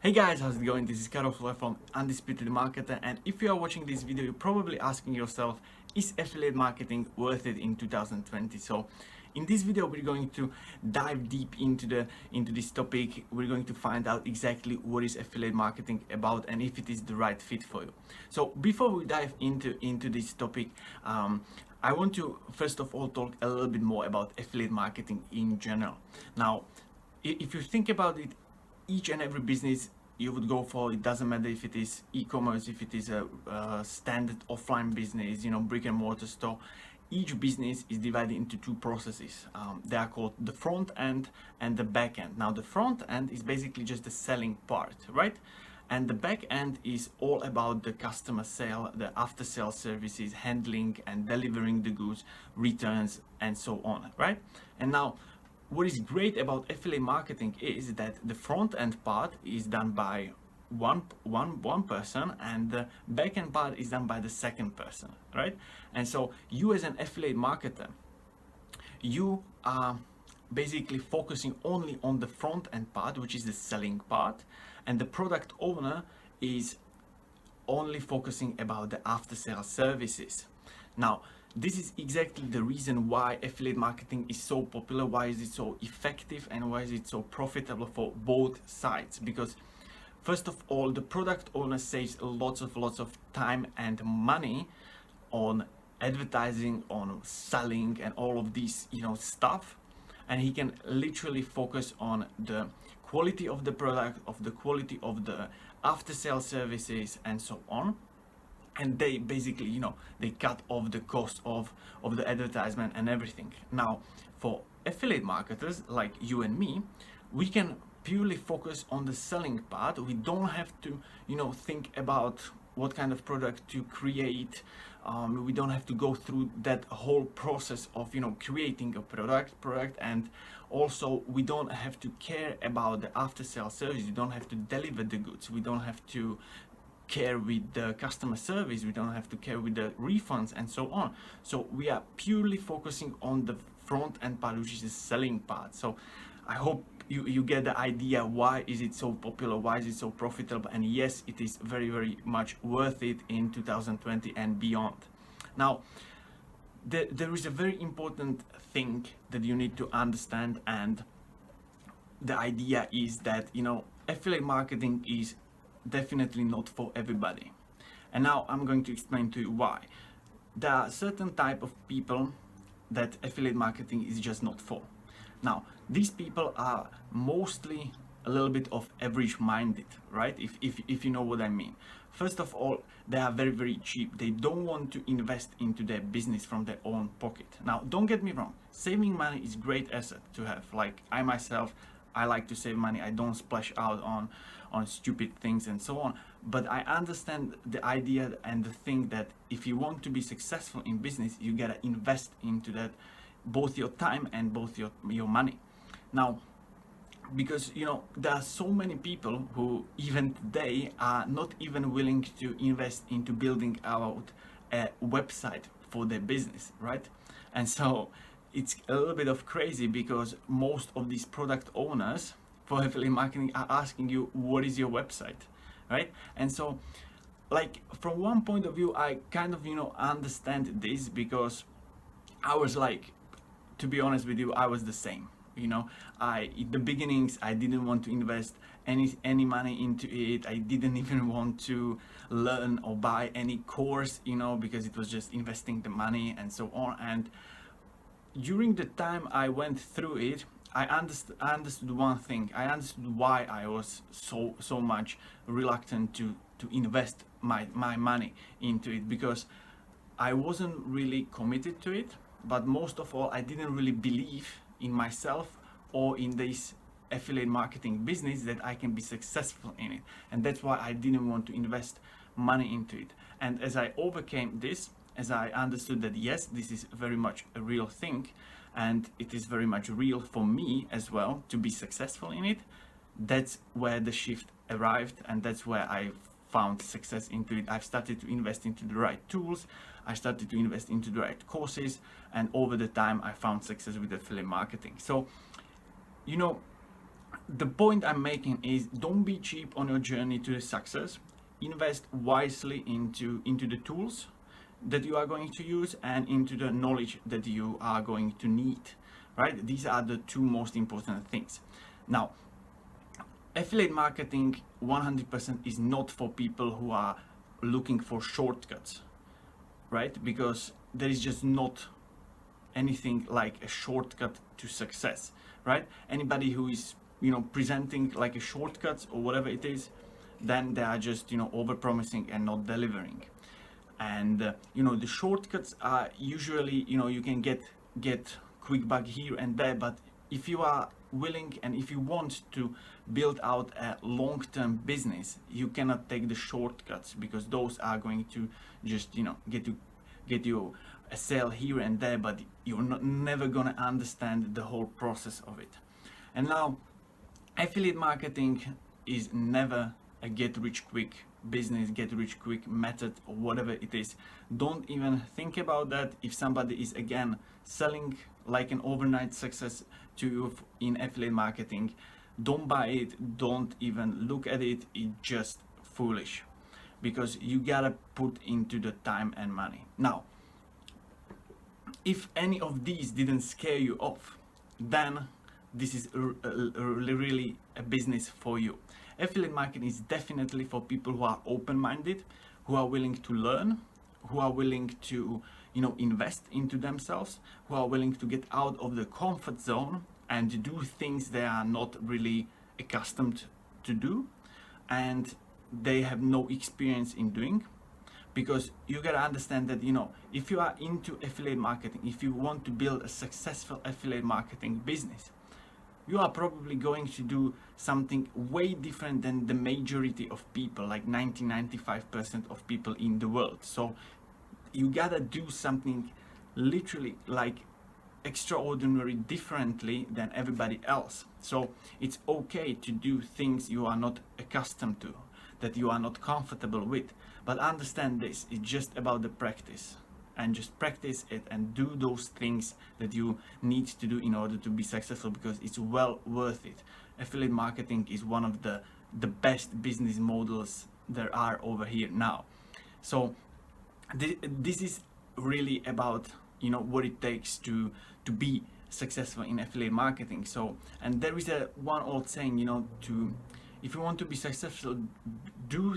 Hey guys, how's it going? This is Karol from Undisputed Marketer, and if you are watching this video, you're probably asking yourself, is affiliate marketing worth it in 2020? So in this video, we're going to dive deep into this topic. We're going to find out exactly what is affiliate marketing about and if it is the right fit for you. So before we dive into this topic, I want to first of all talk a little bit more about affiliate marketing in general. Now, if you think about it, each and every business you would go for, it doesn't matter if it is e-commerce, if it is a standard offline business, brick and mortar store. Each business is divided into two processes. They are called the front end and the back end. Now the front end is basically just the selling part, right? And the back end is all about the customer sale, the after sale services, handling and delivering the goods, returns, and so on, right? And now what is great about affiliate marketing is that the front end part is done by one person and the back end part is done by the second person, right? And so you as an affiliate marketer, you are basically focusing only on the front end part, which is the selling part, and the product owner is only focusing about the after sale services. Now, this is exactly the reason why affiliate marketing is so popular, why is it so effective, and why is it so profitable for both sides. Because first of all, the product owner saves lots of time and money on advertising, on selling, and all of these stuff, and he can literally focus on the quality of the product, of the quality of the after sale services, and so on. And they basically they cut off the cost of the advertisement and everything. Now for affiliate marketers like you and me, we can purely focus on the selling part. We don't have to think about what kind of product to create. We don't have to go through that whole process of creating a product, and also we don't have to care about the after sale service. We don't have to deliver the goods. We don't have to care with the customer service. We don't have to care with the refunds and so on. So we are purely focusing on the front end part, which is the selling part. So I hope you get the idea why is it so popular, why is it so profitable, and yes, it is very much worth it in 2020 and beyond. Now there is a very important thing that you need to understand, and the idea is that affiliate marketing is definitely not for everybody. And now I'm going to explain to you why. There are certain type of people that affiliate marketing is just not for. Now these people are mostly a little bit of average minded, right? If you know what I mean. First of all, they are very cheap. They don't want to invest into their business from their own pocket. Now don't get me wrong, saving money is great asset to have. Like I myself, I like to save money. I don't splash out on stupid things and so on. But I understand the idea and the thing that if you want to be successful in business, you gotta invest into that, both your time and both your money. Now, because there are so many people who even today are not even willing to invest into building out a website for their business, right? And so it's a little bit of crazy because most of these product owners for affiliate marketing are asking you, what is your website, right? And so like from one point of view, I kind of understand this, because I was like, to be honest with you, I was the same. In the beginnings, I didn't want to invest any money into it. I didn't even want to learn or buy any course, because it was just investing the money and so on. And during the time I went through it, I understood one thing. I understood why I was so much reluctant to invest my money into it, because I wasn't really committed to it, but most of all, I didn't really believe in myself or in this affiliate marketing business that I can be successful in it. And that's why I didn't want to invest money into it. And as I overcame this, as I understood that yes, this is very much a real thing, and it is very much real for me as well to be successful in it, that's where the shift arrived, and that's where I found success into it. I've started to invest into the right tools, I started to invest into the right courses, and over the time I found success with affiliate marketing. So the point I'm making is, don't be cheap on your journey to the success. Invest wisely into the tools that you are going to use and into the knowledge that you are going to need, right? These are the two most important things. Now, affiliate marketing 100% is not for people who are looking for shortcuts, right? Because there is just not anything like a shortcut to success, right? Anybody who is, presenting like a shortcut or whatever it is, then they are just, over promising and not delivering. And the shortcuts are usually, you can get quick buck here and there, but if you are willing and if you want to build out a long-term business, you cannot take the shortcuts, because those are going to just get you a sale here and there, but you're never gonna understand the whole process of it. And now, affiliate marketing is never a get rich quick business, get rich quick method, or whatever it is. Don't even think about that. If somebody is again selling like an overnight success to you in affiliate marketing, don't buy it, don't even look at it. It's just foolish, because you gotta put into the time and money. Now, if any of these didn't scare you off, then this is really a business for you. Affiliate marketing is definitely for people who are open-minded, who are willing to learn, who are willing to, invest into themselves, who are willing to get out of the comfort zone and do things they are not really accustomed to do, and they have no experience in doing. Because you gotta understand that, if you are into affiliate marketing, if you want to build a successful affiliate marketing business, you are probably going to do something way different than the majority of people, like 95% of people in the world. So you gotta do something literally like extraordinary differently than everybody else. So it's okay to do things you are not accustomed to, that you are not comfortable with. But understand this, it's just about the practice. And just practice it and do those things that you need to do in order to be successful, because it's well worth it. Affiliate marketing is one of the best business models there are over here now. So this is really about, what it takes to be successful in affiliate marketing. So, and there is a one old saying, if you want to be successful, do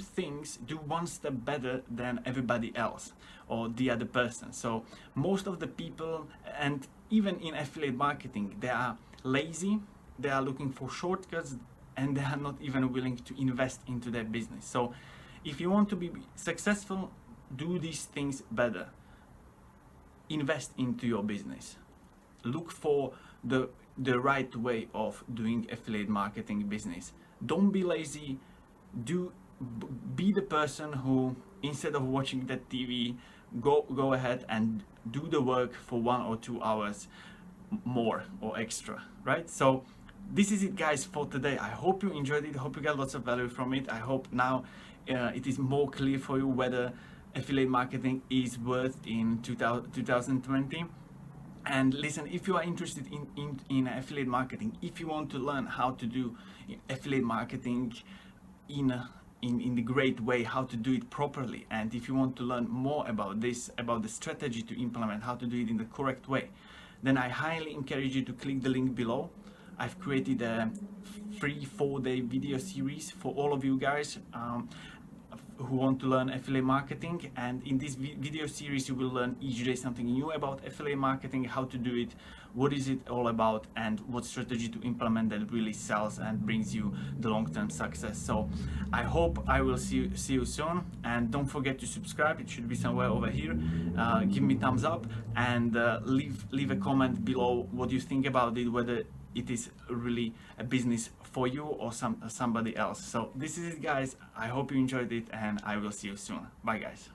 one step better than everybody else or the other person. So most of the people, and even in affiliate marketing, they are lazy, they are looking for shortcuts, and they are not even willing to invest into their business. So if you want to be successful, do these things better. Invest into your business. Look for the right way of doing affiliate marketing business. Don't be lazy. Be the person who, instead of watching that TV, go ahead and do the work for 1 or 2 hours more or extra, right? So this is it, guys, for today. I hope you enjoyed it. I hope you got lots of value from it. I hope now it is more clear for you whether affiliate marketing is worth in 2020. And listen, if you are interested in affiliate marketing, if you want to learn how to do affiliate marketing in the great way, how to do it properly, and if you want to learn more about this, about the strategy to implement, how to do it in the correct way, then I highly encourage you to click the link below. I've created a free 4-day video series for all of you guys who want to learn affiliate marketing, and in this video series you will learn each day something new about affiliate marketing, how to do it, what is it all about, and what strategy to implement that really sells and brings you the long-term success. So I hope I will see you soon, and don't forget to subscribe. It should be somewhere over here. Give me thumbs up and leave a comment below what you think about it, whether it is really a business for you or somebody else. So this is it, guys. I hope you enjoyed it, and I will see you soon. Bye, guys.